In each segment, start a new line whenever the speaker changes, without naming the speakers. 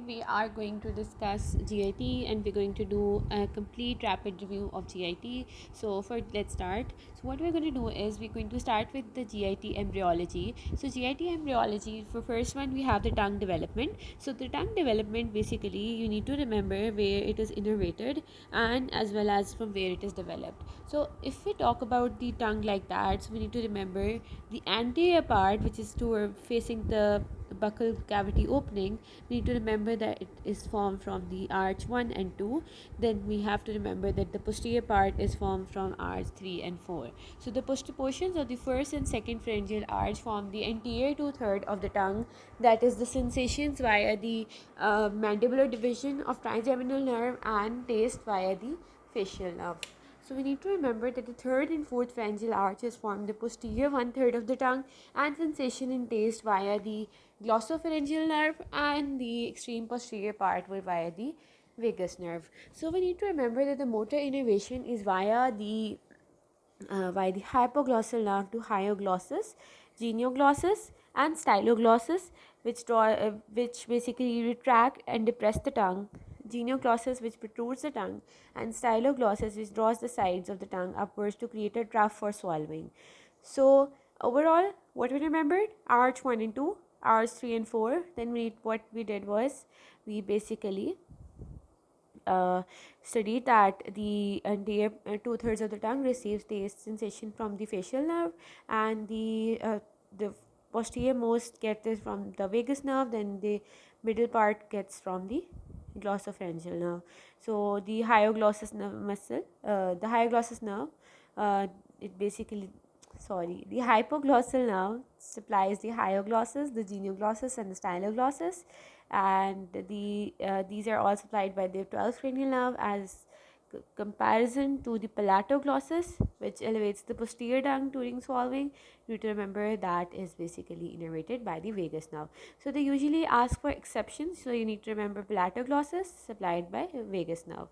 we are going to discuss GIT and we're going to do a complete rapid review of GIT. So let's start. So what we're going to do is we're going to start with the GIT embryology. So GIT embryology, for first one we have the tongue development. So the tongue development, basically you need to remember where it is innervated and as well as from where it is developed. So if we talk about the tongue like that, so we need to remember the anterior part, which is toward facing the buccal cavity opening. We need to remember that it is formed from the arch 1 and 2. Then we have to remember that the posterior part is formed from arch 3 and 4. So the posterior portions of the first and second pharyngeal arch form the anterior two-third of the tongue, that is the sensations via the mandibular division of trigeminal nerve and taste via the facial nerve. So we need to remember that the third and fourth pharyngeal arches form the posterior one-third of the tongue, and sensation and taste via the glossopharyngeal nerve, and the extreme posterior part will via the vagus nerve. So we need to remember that the motor innervation is via the hypoglossal nerve to hyoglossus, genioglossus, and styloglossus, which basically retract and depress the tongue. Genioglossus, which protrudes the tongue, and styloglossus, which draws the sides of the tongue upwards to create a trough for swallowing. So overall, what we remembered: arch 1 and 2, arch 3 and 4. Then what we did was we basically studied that the anterior two-thirds of the tongue receives taste sensation from the facial nerve, and the posterior most gets it from the vagus nerve. Then the middle part gets from the glossopharyngeal nerve. So the hyoglossus nerve muscle, the hyoglossus nerve, it basically the hypoglossal nerve supplies the hyoglossus, the genioglossus, and the styloglossus, and these are all supplied by the 12th cranial nerve as comparison to the palatoglossus, which elevates the posterior tongue during swallowing. You need to remember that is basically innervated by the vagus nerve. So they usually ask for exceptions, so you need to remember palatoglossus supplied by vagus nerve.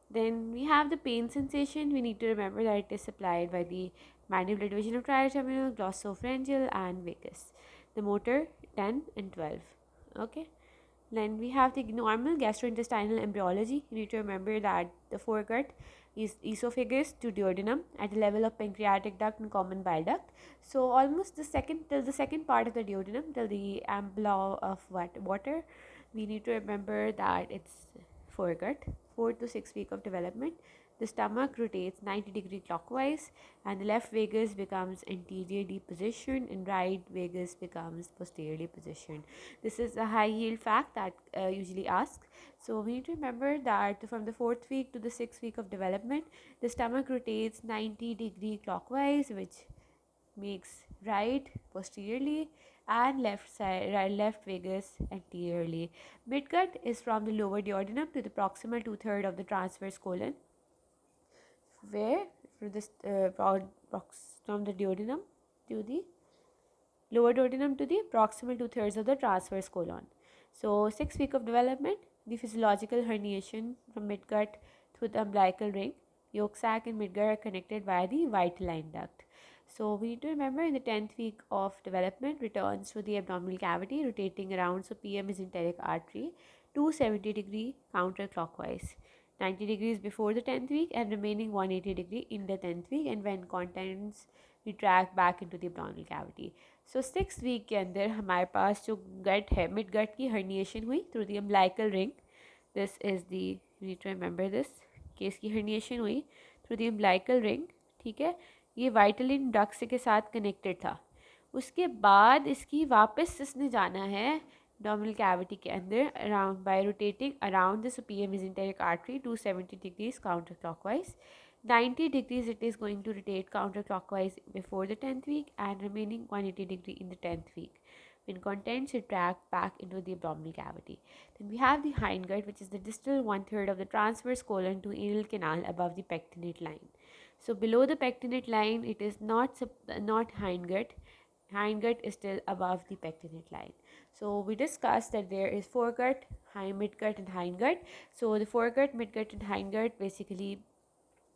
Then we have the pain sensation. We need to remember that it is supplied by the mandibular division of trigeminal, glossopharyngeal, and vagus. The motor 10 and 12. Okay. Then we have the normal gastrointestinal embryology. You need to remember that the foregut is esophagus to duodenum at the level of pancreatic duct and common bile duct. So almost the second part of the duodenum, till the ampulla of water, we need to remember that it's foregut. 4 to 6 week of development. The stomach rotates 90-degree clockwise, and the left vagus becomes anteriorly positioned and right vagus becomes posteriorly positioned. This is a high yield fact that usually asked. So we need to remember that from the 4th week to the 6th week of development, the stomach rotates 90-degree clockwise, which makes right posteriorly and left vagus anteriorly. Midgut is from the lower duodenum to the proximal two-third of the transverse colon, where from the duodenum to the lower duodenum to the proximal two-thirds of the transverse colon. So 6 week of development, the physiological herniation from midgut through the umbilical ring. Yolk sac and midgut are connected by the vitelline duct. So we need to remember in the 10th week of development, returns to the abdominal cavity, rotating around. So PM is mesenteric artery, 270-degree counterclockwise. 90 degrees before the 10th week and remaining 180 degree in the 10th week, and when contents retract back into the abdominal cavity. So 6 week के अंदर हमारे पास जो गट है mid gut की herniation हुई through the umbilical ring. This is the, you need to remember this, कि इसकी herniation हुई through the umbilical ring. ठीक है, ये वाइटलिन डक्ट के साथ कनेक्टेड था. उसके बाद इसकी वापस इसने जाना है abdominal cavity के अंदर around by rotating around the superior mesenteric artery 270 degrees counterclockwise. 90 degrees it is going to rotate counterclockwise before the 10th week and remaining 180 degree in the 10th week, when contents retract back into the abdominal cavity. Then we have the hindgut, which is the distal one-third of the transverse colon to anal canal above the pectinate line. So below the pectinate line, it is not hindgut. Hindgut is still above the pectinate line. So we discussed that there is foregut, midgut, and hindgut. So the foregut, midgut, and hindgut basically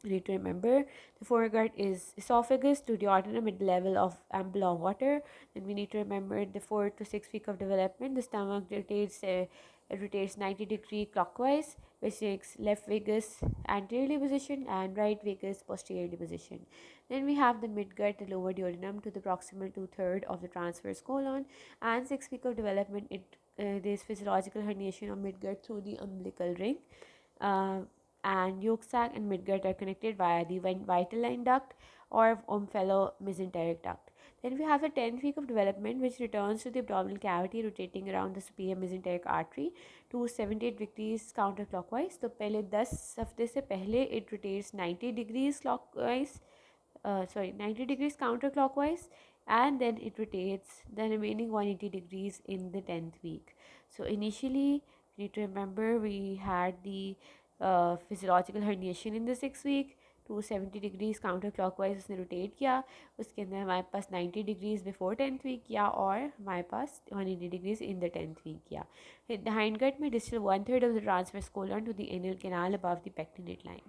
You need to remember the foregut is esophagus to duodenum at the level of ample of water. Then we need to remember the 4 to 6 week of development. The stomach rotates 90-degree clockwise, which makes left vagus anteriorly positioned and right vagus posteriorly positioned. Then we have the midgut, the lower duodenum to the proximal two-third of the transverse colon, and 6 week of development. There's physiological herniation of midgut through the umbilical ring. Uh, and yolk sac and midgut are connected via the vitelline duct or omphalomysenteric duct. Then we have the 10th week of development, which returns to the abdominal cavity, rotating around the superior mesenteric artery to 78 degrees counterclockwise. तो पहले 10 हफ्ते से पहले it rotates 90 degrees clockwise, 90 degrees counterclockwise, and then it rotates the remaining 180 degrees in the 10th week. So initially, you need to remember we had the physiological herniation in the 6th week. 270 degrees counter clockwise उसने rotate किया. उसके अंदर हमारे पास 90 degrees before 10th week किया और हमारे पास 180 degrees in the 10th week किया. हाइंड कट में distal 1/3 of the transverse colon to the anal canal above the pectinate line.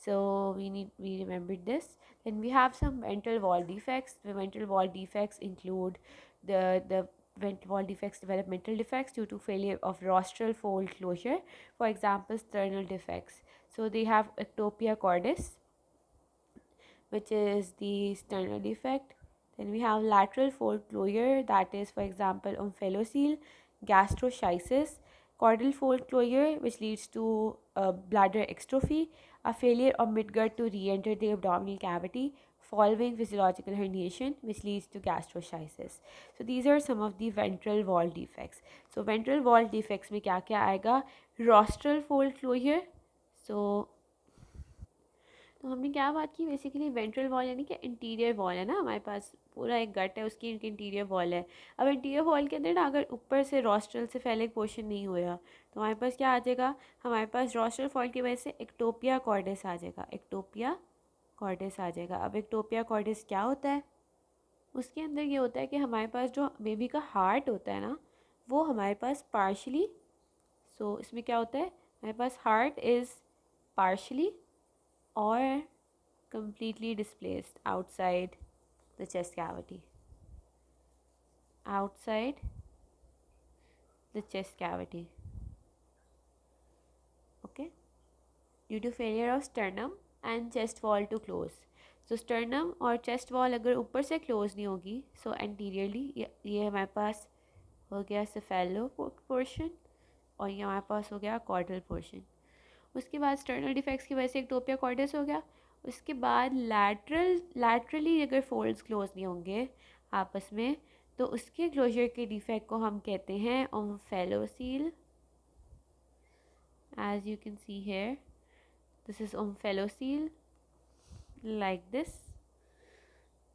So we remembered this. Then we have some ventral wall defects. The ventral wall defects include the ventral wall defects develop mental defects due to failure of rostral fold closure. For example, sternal defects. So they have ectopia cordis, which is the sternal defect. Then we have lateral fold closure, that is, for example, omphalocele, gastroschisis, caudal fold closure, which leads to bladder extrophy, a failure of midgut to re-enter the abdominal cavity following physiological herniation, which leads to gastroschisis. So these are some of the ventral wall defects. So ventral wall defects में क्या क्या आएगा? Rostral fold closure. तो हमने क्या बात की basically ventral wall यानी कि इंटीरियर वॉल है ना, हमारे पास पूरा एक गट है, उसकी इंटीरियर वॉल है. अब इंटीरियर वॉल के अंदर ना अगर ऊपर से रॉस्ट्रल से फैलिक पोर्शन नहीं हुआ तो हमारे पास क्या आ जाएगा? हमारे पास रॉस्ट्रल फॉल की वजह से एक्टोपिया कॉर्डिस आ जाएगा. एक्टोपिया कॉर्डिस आ जाएगा. अब एक्टोपिया कॉर्डिस क्या होता है? उसके अंदर ये होता है कि हमारे पास जो बेबी का हार्ट होता है ना, वो हमारे पास पार्शली, इसमें क्या होता है? हमारे पास heart is partially or completely displaced outside the chest cavity. Outside the chest cavity. Okay. Due to failure of sternum and chest wall to close. So sternum और chest wall अगर ऊपर से close नहीं होगी, so anteriorly ये हमारे पास हो गया cephalo portion और ये हमारे पास हो गया caudal portion. उसके बाद स्टर्नल डिफेक्ट्स की वजह से एक्टोपिया कॉर्डिस हो गया. उसके बाद लैटरली अगर फोल्ड्स क्लोज नहीं होंगे आपस में तो उसके क्लोजर के डिफेक्ट को हम कहते हैं omphalocele. As you can see here, this is omphalocele like this,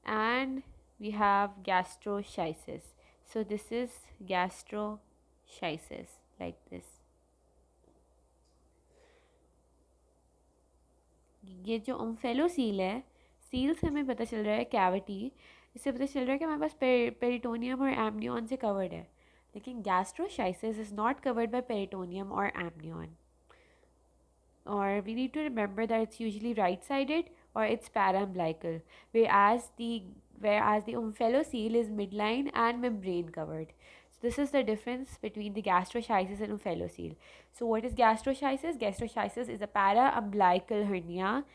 and we have gastroschisis. So this is gastroschisis like this. ये जो ओम्फेलोसील है, सील से हमें पता चल रहा है कैविटी, इससे पता चल रहा है कि हमारे पास पेरिटोनियम और एमनियन से कवर्ड है. लेकिन gastroschisis is not covered by peritoneum और amnion. Or we need to remember that it's usually right-sided or it's paraumbilical, whereas the omphalocele is midline and membrane covered. So this is the difference between the gastroschisis and omphalocele. So what is gastroschisis? Gastroschisis is a paraumbilical hernia.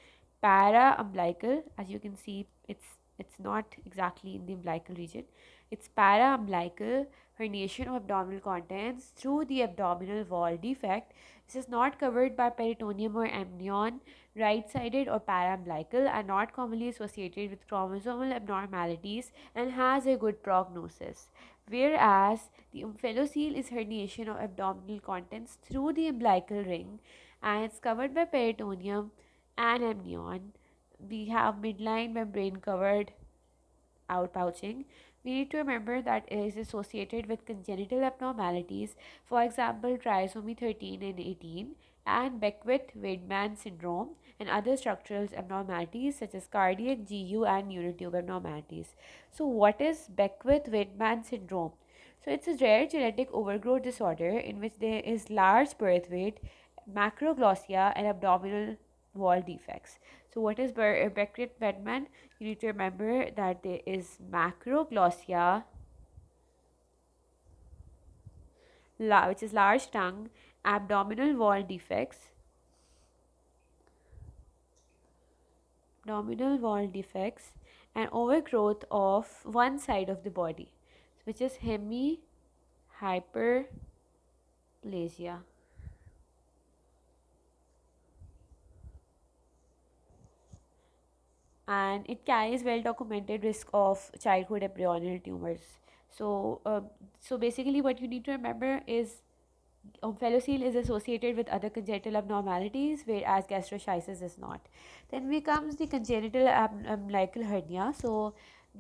Paraumbilical, as you can see, it's not exactly in the umbilical region. It's paraumbilical herniation of abdominal contents through the abdominal wall defect. This is not covered by peritoneum or amnion, right-sided or paraumbilical, are not commonly associated with chromosomal abnormalities and has a good prognosis. Whereas the omphalocele is herniation of abdominal contents through the umbilical ring and it's covered by peritoneum and amnion. We have midline membrane covered outpouching. We need to remember that it is associated with congenital abnormalities, for example, trisomy 13 and 18, and Beckwith-Wiedemann syndrome, and other structural abnormalities such as cardiac, GU, and neural tube abnormalities. So, what is Beckwith-Wiedemann syndrome? So, it's a rare genetic overgrowth disorder in which there is large birth weight, macroglossia, and abdominal wall defects. So what is Beckett-Vedman? You need to remember that there is macroglossia, which is large tongue, abdominal wall defects, and overgrowth of one side of the body, which is hemihyperplasia. And it carries well documented risk of childhood embryonal tumors. So basically what you need to remember is omphalocele is associated with other congenital abnormalities, whereas gastroschisis is not. Then becomes the congenital umbilical hernia. So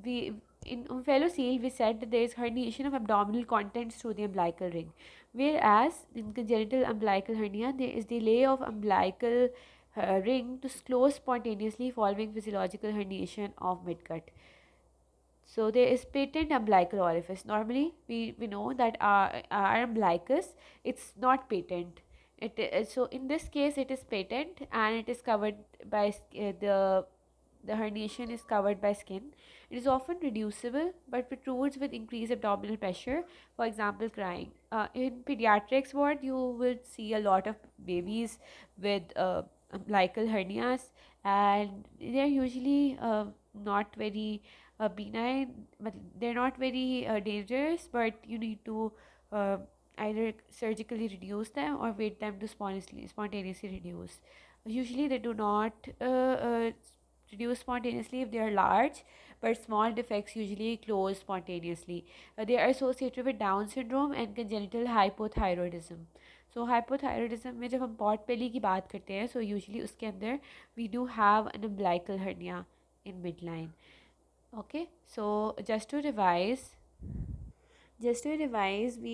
we in omphalocele we said that there is herniation of abdominal contents through the umbilical ring, whereas in congenital umbilical hernia there is delay of umbilical ring to close spontaneously following physiological herniation of midgut. So there is patent umbilical orifice. Normally, we know that our umbilicus, it's not patent. So in this case, it is patent and it is covered by the herniation is covered by skin. It is often reducible but protrudes with increased abdominal pressure, for example, crying. In pediatrics ward, you will see a lot of babies with umbilical hernias, and they're usually not very benign, but they're not very dangerous, but you need to uh, either surgically reduce them or wait them to spontaneously reduce. Usually, they do not reduce spontaneously if they are large, but small defects usually close spontaneously. They are associated with Down syndrome and congenital hypothyroidism. So hypothyroidism में जब हम pot बेली की बात करते हैं, so usually उसके अंदर we do have an umbilical hernia in midline. Okay, so we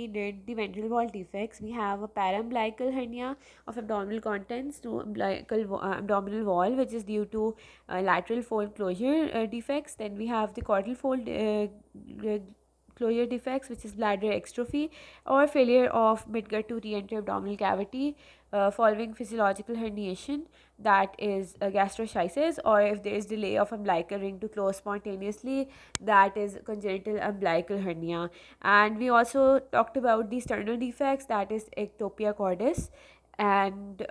did the ventral wall defects. We have a paraumbilical hernia of abdominal contents to abdominal wall, which is due to lateral fold closure defects. Then we have the caudal fold closure defects, which is bladder extrophy or failure of midgut to re-enter abdominal cavity following physiological herniation, that is gastroschisis, or if there is delay of umbilical ring to close spontaneously, that is congenital umbilical hernia. And we also talked about the sternal defects, that is ectopia cordis, and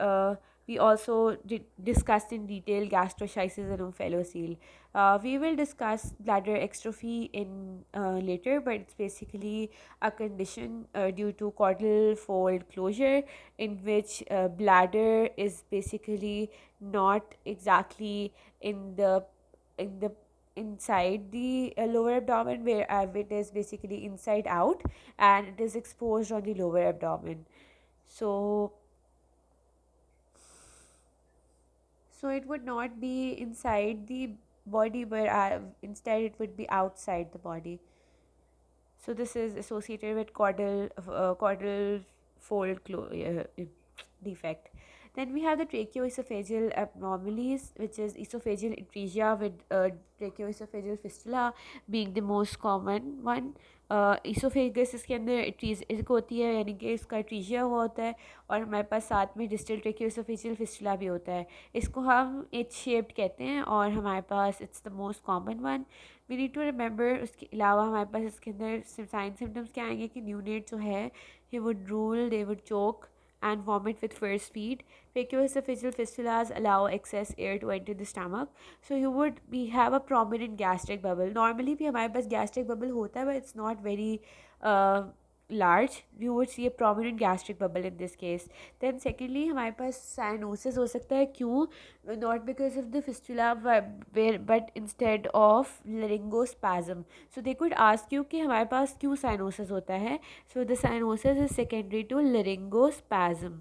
we also discussed in detail gastroschisis and omphalocele. We will discuss bladder extrophy in later, but it's basically a condition due to caudal fold closure in which bladder is basically not exactly in the inside the lower abdomen, where it is basically inside out and it is exposed on the lower abdomen. So so it would not be inside the body, but instead it would be outside the body. So this is associated with caudal fold defect. Then we have the tracheoesophageal abnormalities, which is esophageal atresia with tracheoesophageal fistula being the most common one. Oesophagus इसके अंदर इसको होती है, यानी कि इसका ट्रीजिया हुआ होता है, और हमारे पास साथ में डिस्टल ट्रेकियोसोफेजियल फिस्टुला भी होता है. इसको हम एच शेप्ड कहते हैं और हमारे पास it's the most common one. We need to remember. उसके अलावा हमारे पास इसके अंदर साइन सिम्टम्स क्या आएंगे कि न्यूनेट जो है he would drool, they would choke and vomit with first speed. Tracheoesophageal fistulas allow excess air to enter the stomach. So you would we have a prominent gastric bubble. Normally भी हमारे पास gastric bubble होता है, but it's not very uh, large. You would see a prominent gastric bubble in this case. Then secondly हमारे पास cyanosis हो सकता है. क्यों? Not because of the fistula, but instead of laryngospasm. So they could ask you कि हमारे पास क्यों cyanosis होता है. So the cyanosis is secondary to laryngospasm.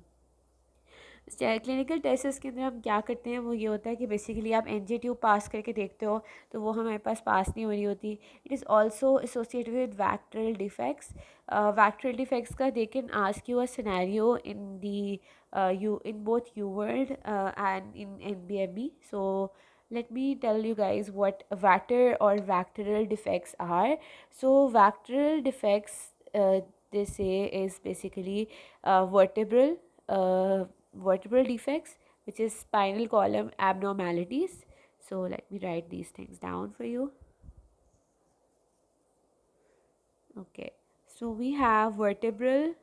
Clinical test के अंदर हम क्या करते हैं, वो ये होता है कि बेसिकली आप एनजी ट्यूब पास करके देखते हो, तो वो हमारे पास पास नहीं हो रही होती. It is also associated with VACTERL defects. VACTERL defects का they can ask you a scenario in the you in both UWorld and in NBME. So let me tell you guys what Vater or vectoral defects are. So vectoral defects, they say, is basically vertebral defects which is spinal column abnormalities. So let me write these things down for you. Okay, so we have vertebral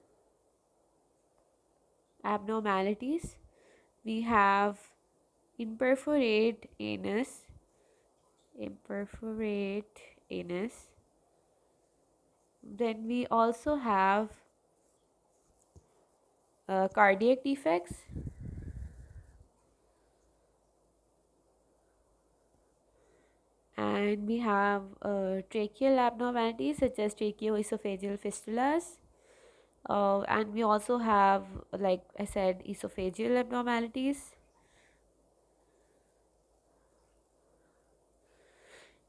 abnormalities, we have imperforate anus, imperforate anus. Then we also have cardiac defects, and we have tracheal abnormalities such as tracheoesophageal fistulas, and we also have, like I said, esophageal abnormalities,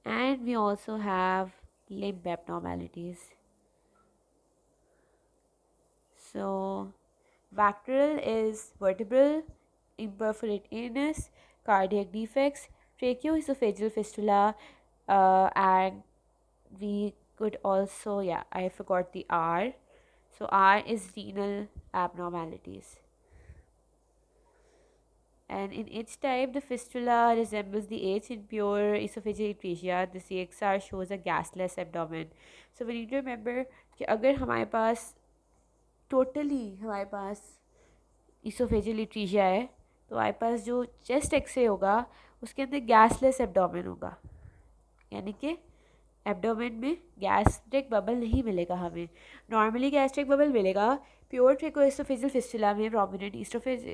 and we also have limb abnormalities. So Vacral is vertebral, imperforate anus, cardiac defects, tracheoesophageal fistula, and we could also, yeah, I forgot the R. So R is renal abnormalities. And in each type, the fistula resembles the H in pure esophageal atresia. The CXR shows a gasless abdomen. So we need to remember कि अगर हमारे पास हमारे पास oesophageal इट्रीजिया है, तो हमारे पास जो chest x ray होगा उसके अंदर गैसलेस एब्डोमेन होगा, यानी कि एब्डोमेन में गैस्ट्रिक बबल नहीं मिलेगा हमें. नॉर्मली गैस्ट्रिक बबल मिलेगा प्योर ट्रेकोएसोफेजियल फिस्टुला में, प्रोमिनेंट ईस्टोफेज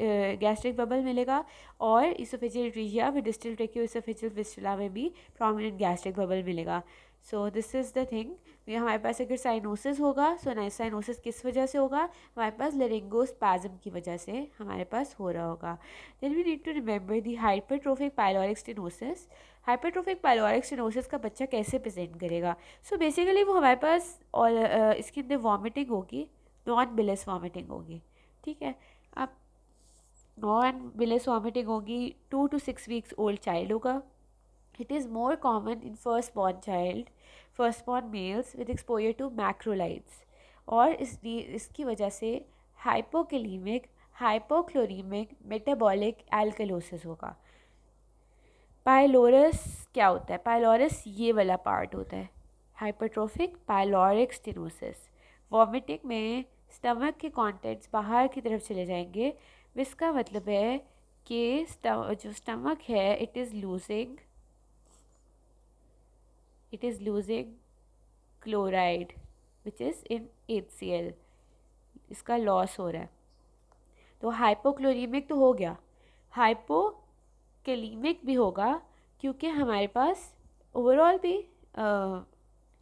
गैस्ट्रिक बबल मिलेगा, और इसोफेजियल इट्रीजिया में डिस्टल ट्रेकोएसोफेजियल फिस्टुला में भी प्रोमिनेंट गैस्ट्रिक बबल मिलेगा. So this is the thing. हमारे पास अगर साइनोसिस होगा, सो साइनोसिस किस वजह से होगा, हमारे पास लेरिंगोस्पैज्म की वजह से हमारे पास हो रहा होगा. Then we need to remember the hypertrophic pyloric stenosis. Hypertrophic pyloric stenosis का बच्चा कैसे प्रेजेंट करेगा. सो बेसिकली वो हमारे पास, और इसके अंदर वॉमिटिंग होगी, नॉन बिलस वॉमिटिंग होगी. ठीक है, अब नॉन बिलस वॉमिटिंग होगी, 2 to 6 weeks ओल्ड चाइल्ड होगा. It is more common in first born males with exposure to macrolides, और इसकी वजह से हाइपोकैलिमिक हाइपोक्लोरीमिक मेटाबॉलिक एल्कलोसिस होगा. पाइलोरस क्या होता है. पाइलोरस ये वाला पार्ट होता है, हाइपरट्रोफिक पाइलोरिक स्टेनोसिस. वॉमिटिंग में स्टमक के कॉन्टेंट्स बाहर की तरफ चले जाएंगे. इसका मतलब है कि जो स्टमक है it is losing chloride which is in HCl, इसका लॉस हो रहा है. तो हाइपोक्लोरीमिक तो हो गया, हाइपोकैलिमिक भी होगा, क्योंकि हमारे पास ओवरऑल भी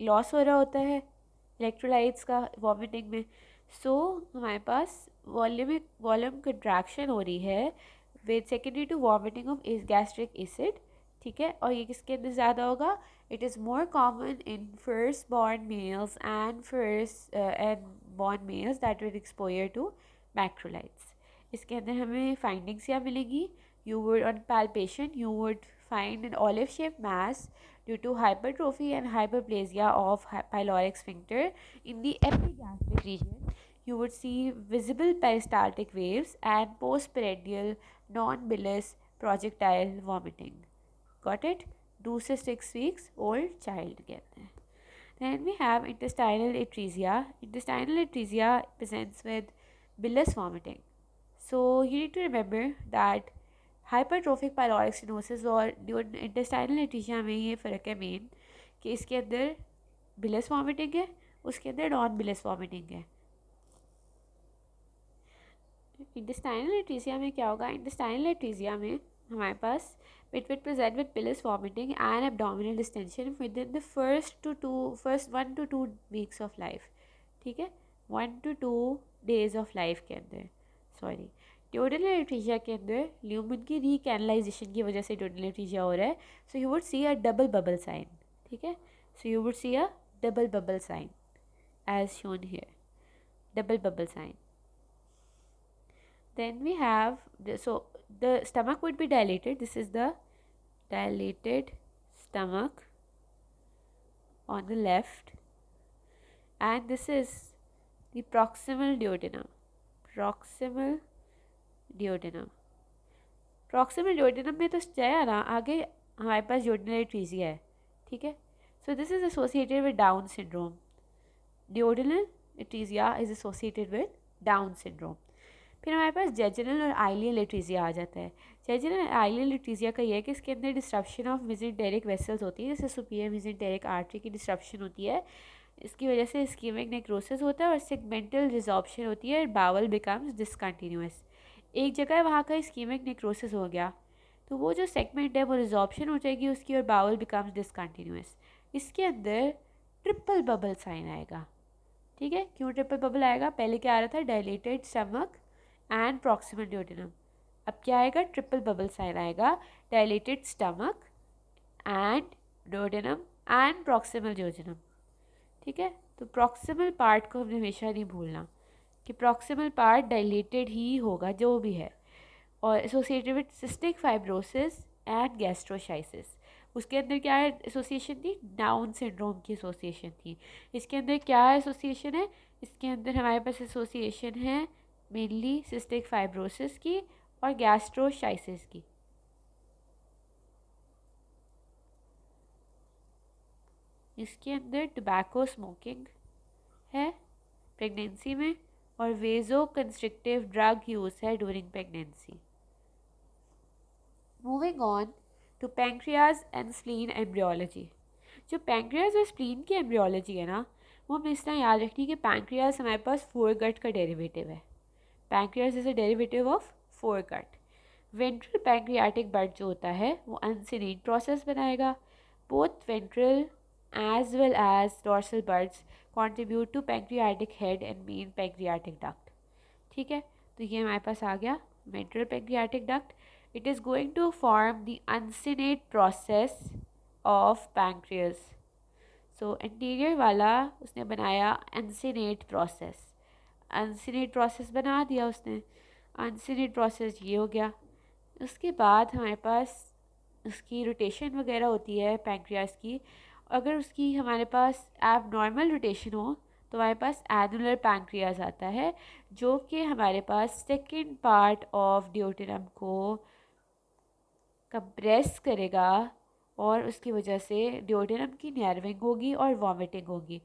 लॉस हो रहा होता है इलेक्ट्रोलाइट्स का वॉमिटिंग में. सो हमारे पास वॉल्यूम कंट्रैक्शन हो रही है with secondary to vomiting of gastric acid. ठीक है, और ये किसके अंदर ज़्यादा होगा. It is more common in first born males and born males that with exposure to macrolides. इसके अंदर हमें फाइंडिंग्स क्या मिलेगी. You would on palpation you would find an olive shaped mass due to hypertrophy and hyperplasia of pyloric sphincter in the epigastric region. You would see visible peristaltic waves and postprandial non-bilous projectile vomiting. Got it? 2 to 6 weeks old child कहते हैं. Then we have intestinal atresia. Intestinal atresia presents with bilous vomiting. So you need to remember that hypertrophic pyloric stenosis और intestinal atresia में ये फ़र्क है main, कि इसके अंदर बिलस वॉमिटिंग है, उसके अंदर नॉन बिलस वॉमिटिंग है. इंटेस्टाइनल एट्रीजिया में क्या होगा. इंटेस्टाइनल एट्रीजिया में हमारे पास it will present with bilious vomiting and abdominal distension within the first 1 to 2 weeks of life. ठीक है, 1 to 2 days ऑफ लाइफ के अंदर. सॉरी, ड्यूडेनल एट्रीजिया के अंदर ल्यूमन की रीकैनलाइजेशन की वजह से ड्यूडेनल एट्रीजिया हो रहा है. So you would see a double bubble sign. ठीक है, so you would see a double bubble sign as shown here, double bubble sign. Then we have the stomach would be dilated. This is the dilated stomach on the left, and this is the proximal duodenum. Proximal duodenum में तो जाया ना, आगे हमारे पास ड्यूodenal atresia है, ठीक है. So this is associated with Down syndrome. Duodenal atresia is associated with Down syndrome. फिर हमारे पास जेजुनल और आइलियल एट्रीजिया आ जाता है. जेजुनल और आइलियल एट्रीजिया का ये है कि इसके अंदर डिस्ट्रप्शन ऑफ मेसेंटेरिक वेसल्स होती है, जैसे सुपीरियर मेसेंटेरिक आर्टरी की डिस्ट्रप्शन होती है. इसकी वजह से इस्कीमिक नेक्रोसिस होता है और सेगमेंटल रिजॉर्प्शन होती है. Bowel becomes discontinuous. एक जगह वहाँ का इस्कीमिक नेक्रोसिस हो गया तो वो जो सेगमेंट है वो रिजॉर्प्शन हो जाएगी उसकी और बावल बिकम्स डिसकंटिन्यूअस. इसके अंदर ट्रिपल बबल साइन आएगा. ठीक है, क्यों ट्रिपल बबल आएगा? पहले क्या आ रहा था? Dilated stomach and proximal duodenum. अब क्या आएगा? ट्रिपल बबल साइन आएगा. Dilated stomach and duodenum and proximal duodenum. ठीक है, तो प्रॉक्सिमल पार्ट को हमें हमेशा नहीं भूलना कि प्रॉक्सिमल पार्ट डायलेटेड ही होगा जो भी है. और associated with cystic fibrosis and gastroschisis. उसके अंदर क्या एसोसिएशन थी? डाउन सिंड्रोम की एसोसिएशन थी. इसके अंदर क्या एसोसिएशन है? इसके अंदर हमारे पास एसोसिएशन है मेनली सिस्टिक फाइब्रोसिस की और गैस्ट्रोशाइसिस की. इसके अंदर टोबैको स्मोकिंग है प्रेगनेंसी में और वेजो कंस्ट्रिक्टिव ड्रग यूज़ है during pregnancy. Moving on to pancreas and spleen embryology. जो पैंक्रियाज और स्प्लीन की एम्ब्रियोलॉजी है ना, वो हमें इस तरह याद रखनी है कि पैंक्रियाज हमारे पास फोरगट का डेरिवेटिव है. Pancreas is a derivative of foregut. Ventral pancreatic bud जो होता है वो अनसिनेट प्रोसेस बनाएगा. Both ventral as well as dorsal buds contribute to pancreatic head and main pancreatic duct. ठीक है, तो ये हमारे पास आ गया ventral pancreatic duct. It is going to form the uncinate process of pancreas. So anterior वाला उसने बनाया uncinate process. uncinate process बना दिया उसने. uncinate process ये हो गया. उसके बाद हमारे पास उसकी रोटेशन वगैरह होती है पैंक्रियाज की. अगर उसकी हमारे पास एबनॉर्मल रोटेशन हो तो हमारे पास एनुलर पैंक्रियाज आता है जो कि हमारे पास सेकंड पार्ट ऑफ ड्यूodenum को कंप्रेस करेगा और उसकी वजह से ड्यूodenum की नैर्विंग होगी और वॉमिटिंग होगी.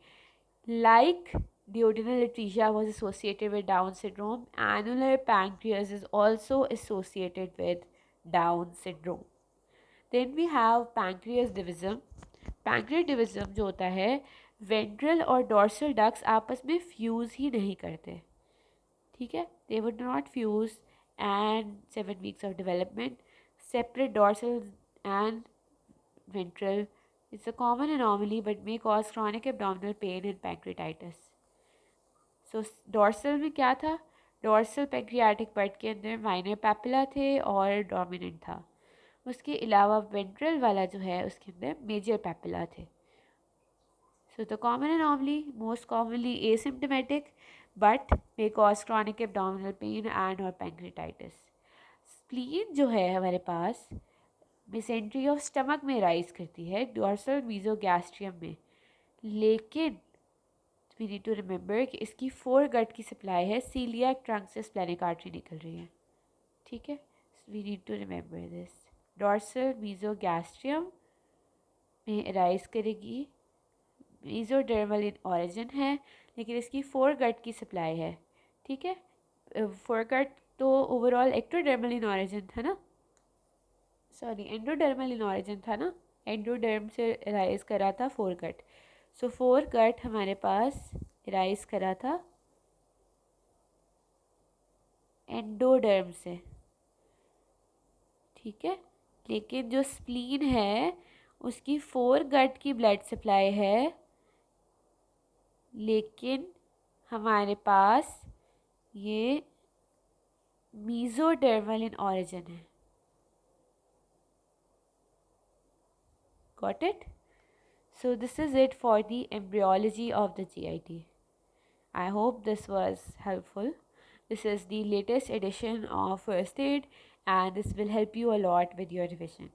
Like duodenal atresia was associated with Down syndrome, annular pancreas is also associated with Down syndrome. Then we have pancreas divism. Pancreas division जो होता है वेंट्रल और डॉर्सल डक्ट्स आपस में फ्यूज़ ही नहीं करते. ठीक है, they would not fuse and 7 weeks of development separate dorsal and ventral. It's a common anomaly but may cause chronic abdominal pain and pancreatitis. So dorsal में क्या था? डॉर्सल पैंक्रियाटिक बड के अंदर माइनर पैपिला थे और डोमिनेंट था. उसके अलावा वेंट्रल वाला जो है उसके अंदर मेजर पैपिला थे. So the common anomaly most commonly asymptomatic but may cause chronic abdominal pain and और पैंक्रेटाइटिस. स्प्लीन जो है हमारे पास मेसेंट्री ऑफ स्टमक में राइज करती है डॉर्सल मीजोगैस्ट्रियम में. लेकिन वी नीड टू रिमेंबर कि इसकी फोर गट की सप्लाई है सीलियाक ट्रंक से स्प्लेनिक आर्टरी निकल रही है. ठीक है, we need to remember this. Dorsal mesogastrium में राइज करेगी. मीजोडर्मल इन ऑरिजिन है लेकिन इसकी फोर गट की सप्लाई है. ठीक है, फोर गट तो ओवरऑल एक्टोडर्मल इन ऑरिजिन था ना, सॉरी एंडोडर्मल इन ऑरिजिन था ना. एंडोडर्म से राइज करा था फोर गट. सो फोर गट हमारे पास राइज करा था एंडोडर्म से. ठीक है, लेकिन जो स्प्लीन है उसकी फोर गट की ब्लड सप्लाई है लेकिन हमारे पास ये मीजोडर्मल इन ऑरिजिन है. Got it? So this is it for the embryology of the GIT. I hope this was helpful. This is the latest edition of First Aid and this will help you a lot with your revision.